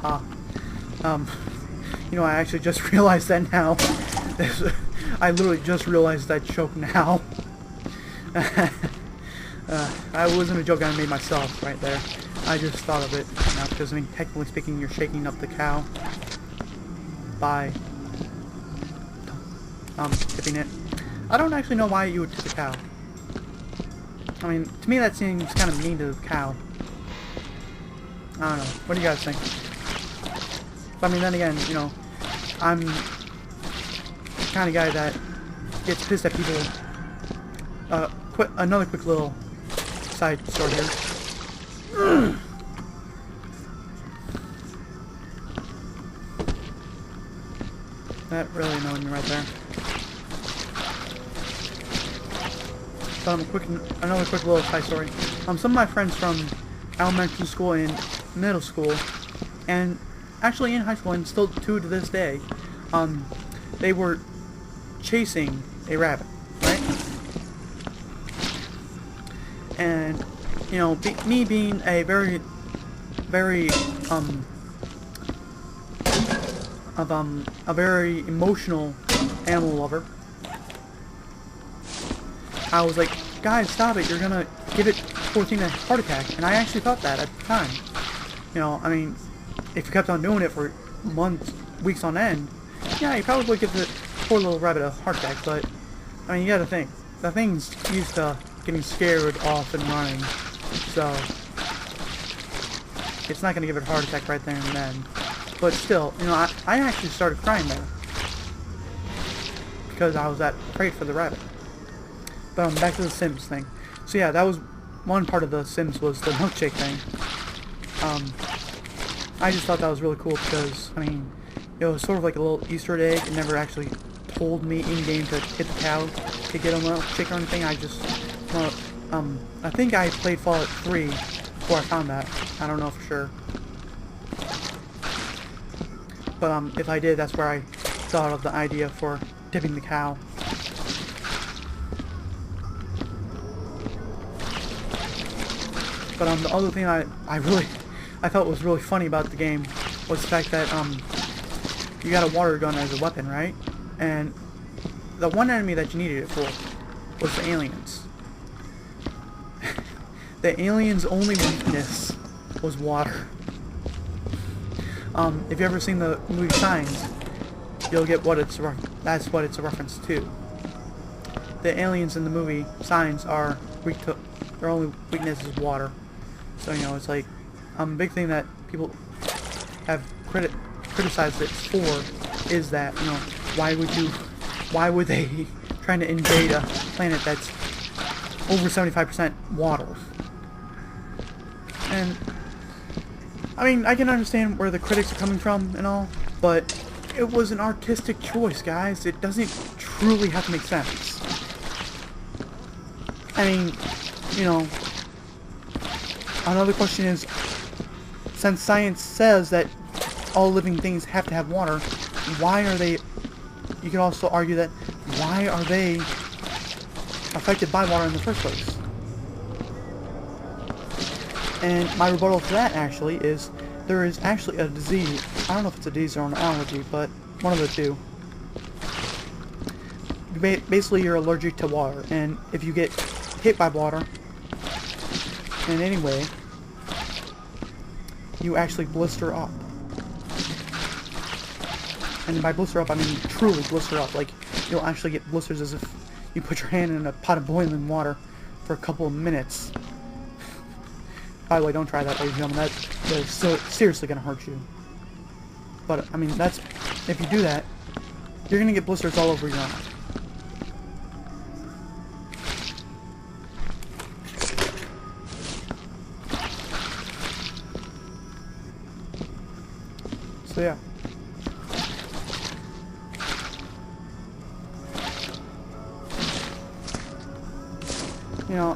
Haha. You know, I actually just realized that now. I literally just realized that joke now. That wasn't a joke I made myself right there. I just thought of it now because, I mean, technically speaking, you're shaking up the cow by tipping it. I don't actually know why you would tip a cow. I mean, to me that seems kind of mean to the cow. I don't know. What do you guys think? But I mean, then again, you know, I'm the kind of guy that gets pissed at people. Another quick little side story here. That really annoyed me right there. So another quick little side story. Some of my friends from elementary school and middle school, and actually in high school and still to this day, they were chasing a rabbit, right? And you know, me being a very a very emotional animal lover, I was like, guys, stop it, you're gonna give it poor thing a heart attack. And I actually thought that at the time. You know, I mean, if you kept on doing it for months, weeks on end, yeah, you probably would give the poor little rabbit a heart attack. But I mean, you gotta think, the thing's used to getting scared off and running, so it's not gonna give it a heart attack right there and then. But still, you know, I actually started crying there because I was that afraid for the rabbit. But back to the Sims thing. So yeah, that was one part of the Sims, was the milkshake thing. I just thought that was really cool because, I mean, it was sort of like a little Easter egg. It never actually told me in game to hit the cow to get a milkshake or anything. I just, well, I think I played Fallout 3 before I found that. I don't know for sure. But if I did, that's where I thought of the idea for tipping the cow. But the other thing I thought was really funny about the game was the fact that you got a water gun as a weapon, right? And the one enemy that you needed it for was the aliens. The aliens' only weakness was water. If you ever seen the movie Signs, you'll get what that's what it's a reference to. The aliens in the movie Signs are weak to, their only weakness is water. So, you know, it's like a big thing that people have criticized it for is that, you know, why would they trying to invade a planet that's over 75% water? And I mean, I can understand where the critics are coming from and all, but it was an artistic choice, guys. It doesn't truly have to make sense. I mean, you know, another question is, since science says that all living things have to have water, why are they, you could also argue that, why are they affected by water in the first place? And my rebuttal to that actually is, there is actually a disease, I don't know if it's a disease or an allergy, but one of the two. Basically you're allergic to water, and if you get hit by water in any way, you actually blister up. And by blister up, I mean truly blister up. Like, you'll actually get blisters as if you put your hand in a pot of boiling water for a couple of minutes. By the way, don't try that, ladies and gentlemen. That is so seriously going to hurt you. But, I mean, that's, if you do that, you're going to get blisters all over your arm. So, yeah. You know,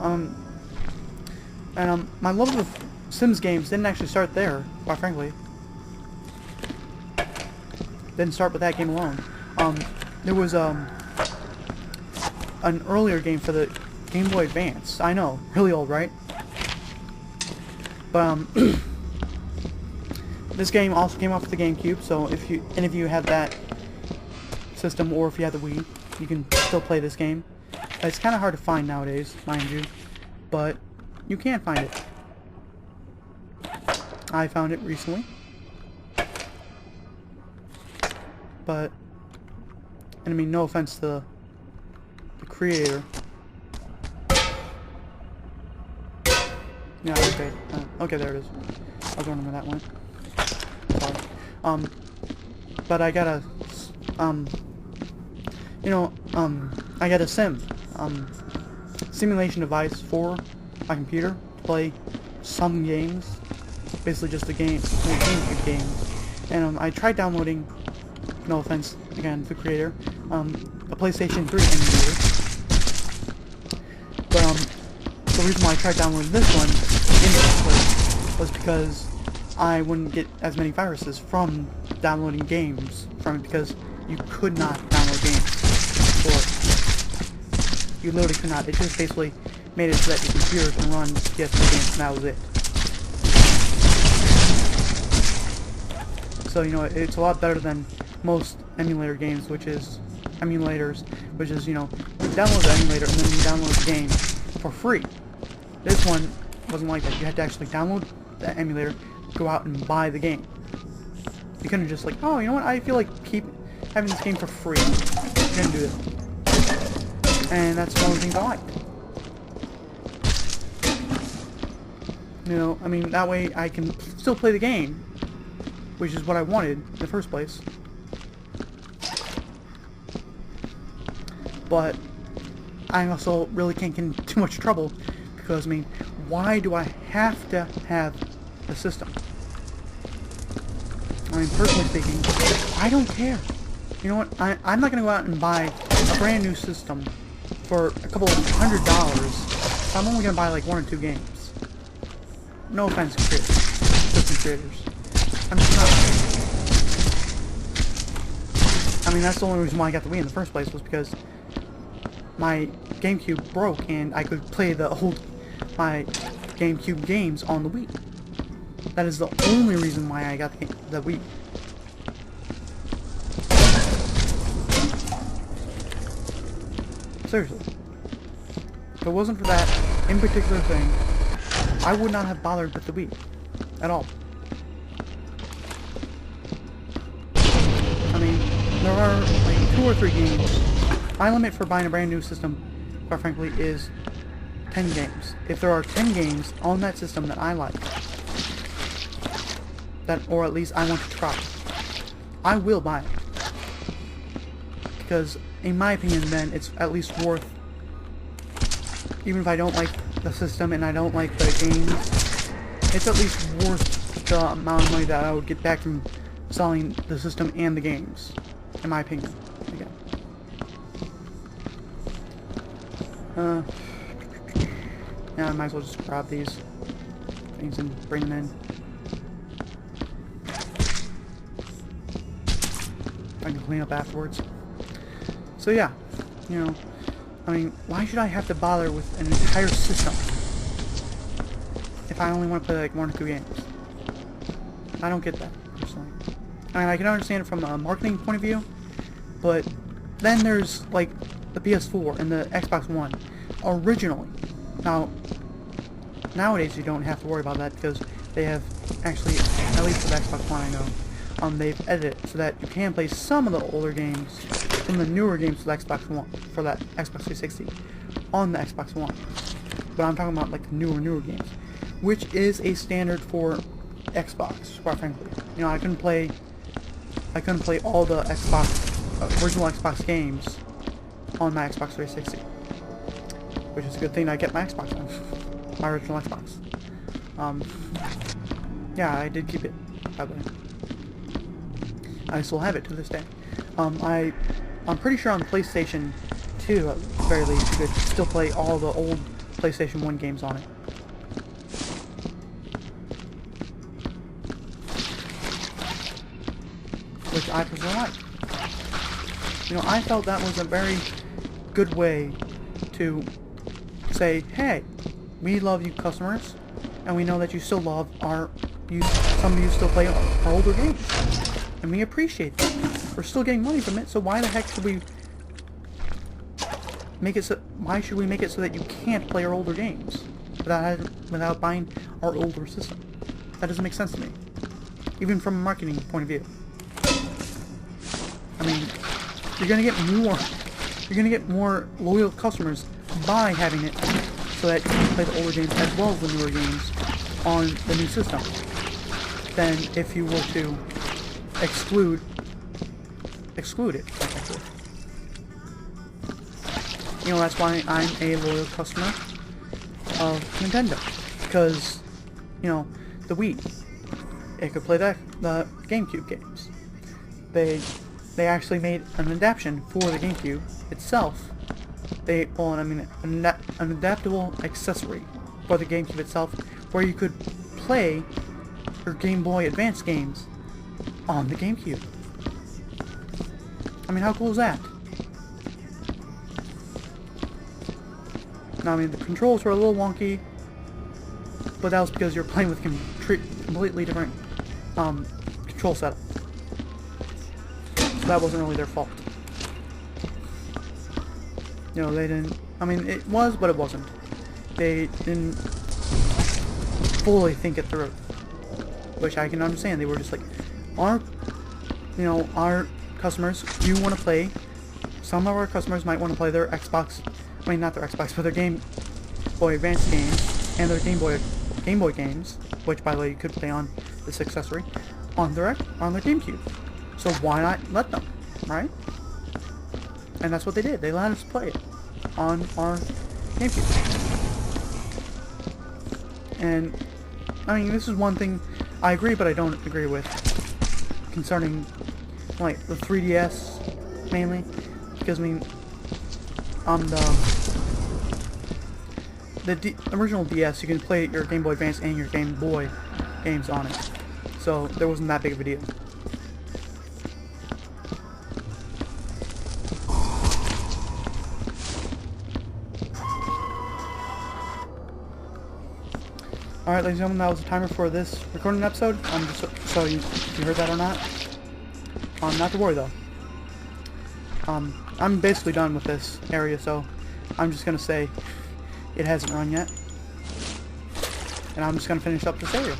and my love of Sims games didn't actually start there, quite frankly. Didn't start with that game alone. There was an earlier game for the Game Boy Advance. I know, really old, right? But This game also came off with the GameCube, so if you have that system or if you have the Wii, you can still play this game. It's kind of hard to find nowadays, mind you, but you can find it. I found it recently, but, and I mean, no offense to the creator. Yeah, okay. Okay, there it is. I was wondering where that went. Sorry. But I got a, I got a simulation device for my computer to play some games. Basically just a GameCube games. And I tried downloading, no offense again to the creator, a PlayStation 3 emulator. But the reason why I tried downloading this one in the first place was because I wouldn't get as many viruses from downloading games from it, because you could not download games for it. You literally could not. It just basically made it so that your computer can run PS3 games, and that was it. So, you know, it's a lot better than most emulator games, which is, you know, you download the emulator and then you download the game for free. This one wasn't like that. You had to actually download the emulator, go out and buy the game. You couldn't just like, oh, you know what, I feel like keep having this game for free. You couldn't do it. And that's one of the things I liked. You know, I mean, that way I can still play the game, which is what I wanted in the first place. But I also really can't get into too much trouble, because, I mean, why do I have to have the system? I mean, personally speaking, I don't care. You know what, I'm not going to go out and buy a brand new system for a couple of $100. I'm only going to buy like 1 or 2 games. No offense to system creators. I'm just not. I mean, that's the only reason why I got the Wii in the first place, was because my GameCube broke and I could play my GameCube games on the Wii. That is the only reason why I got the Wii. Seriously. If it wasn't for that in particular thing, I would not have bothered with the Wii at all. I mean, there are like 2 or 3 games. My limit for buying a brand new system, quite frankly, is 10 games. If there are 10 games on that system that I like, or at least I want to try, I will buy it. Because, in my opinion, then, it's at least worth, even if I don't like the system and I don't like the games, it's at least worth the amount of money that I would get back from selling the system and the games, in my opinion. Again. Yeah, I might as well just grab these things and bring them in. I can clean up afterwards. So yeah, you know, I mean, why should I have to bother with an entire system if I only want to play like 1 or 2 games? I don't get that, personally. I mean, I can understand it from a marketing point of view, but then there's like the PS4 and the Xbox One originally. Now, nowadays you don't have to worry about that, because they have actually, at least for the Xbox One I know, they've edited it so that you can play some of the older games from the newer games for the Xbox One, for that Xbox 360, on the Xbox One. But I'm talking about like the newer games, which is a standard for Xbox, quite frankly. You know, I couldn't play all the original Xbox games on my Xbox 360, which is a good thing I get my Xbox on, my original Xbox. Yeah, I did keep it, by the way. I still have it to this day. I'm pretty sure on the PlayStation 2, at the very least, you could still play all the old PlayStation 1 games on it. Which I personally like. You know, I felt that was a very good way to say, hey, we love you customers, and we know that you still love our some of you still play our older games, and we appreciate that. We're still getting money from it, so why the heck should we make it so? Why should we make it so that you can't play our older games without buying our older system? That doesn't make sense to me, even from a marketing point of view. I mean, you're gonna get more loyal customers by having it so that you can play the older games as well as the newer games on the new system than if you were to exclude it. You know, that's why I'm a loyal customer of Nintendo, because, you know, the Wii, it could play the GameCube games. They actually made an adaptation for the GameCube itself. An adaptable accessory for the GameCube itself, where you could play your Game Boy Advance games on the GameCube. I mean, how cool is that? Now, I mean, the controls were a little wonky, but that was because you're playing with completely different control setup. So that wasn't really their fault. You know, they didn't... I mean, it was, but it wasn't. They didn't fully think it through. Which I can understand. They were just like, our customers do want to play... Some of our customers might want to play their Xbox... I mean, not their Xbox, but their Game Boy Advance games and their Game Boy games, which, by the way, you could play on this accessory, on their GameCube. So why not let them, right? And that's what they did. They let us play it on our GameCube. And, I mean, this is one thing I agree, but I don't agree with concerning, like, the 3DS, mainly. Because, I mean, on the original DS, you can play your Game Boy Advance and your Game Boy games on it. So, there wasn't that big of a deal. Alright, ladies and gentlemen, that was the timer for this recording episode. Just so you heard that or not. Not to worry though. I'm basically done with this area, so I'm just gonna say it hasn't run yet. And I'm just gonna finish up this area.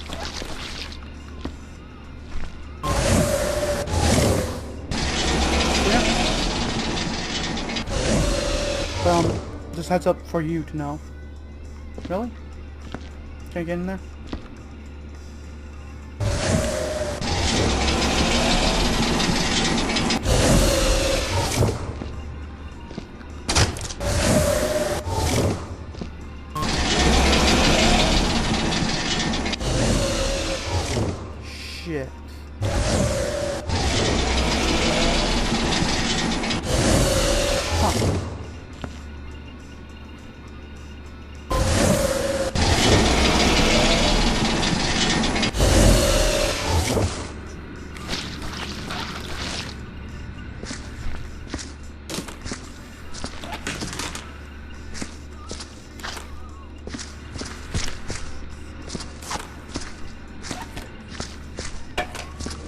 Yeah. Just heads up for you to know. Really? Can I get in there? Shit. Huh.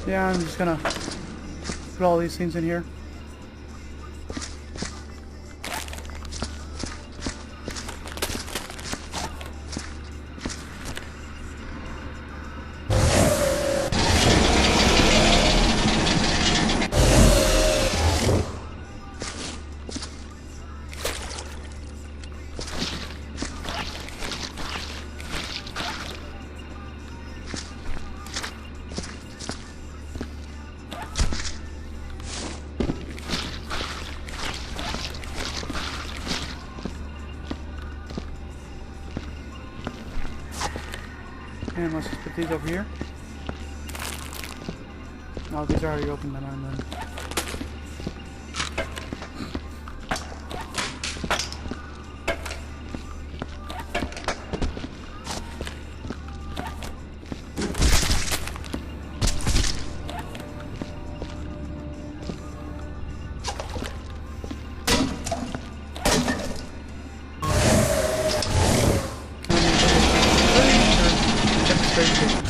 Yeah, I'm just gonna put all these things in here. And let's just put these over here. Oh, these are already open then, aren't they? Very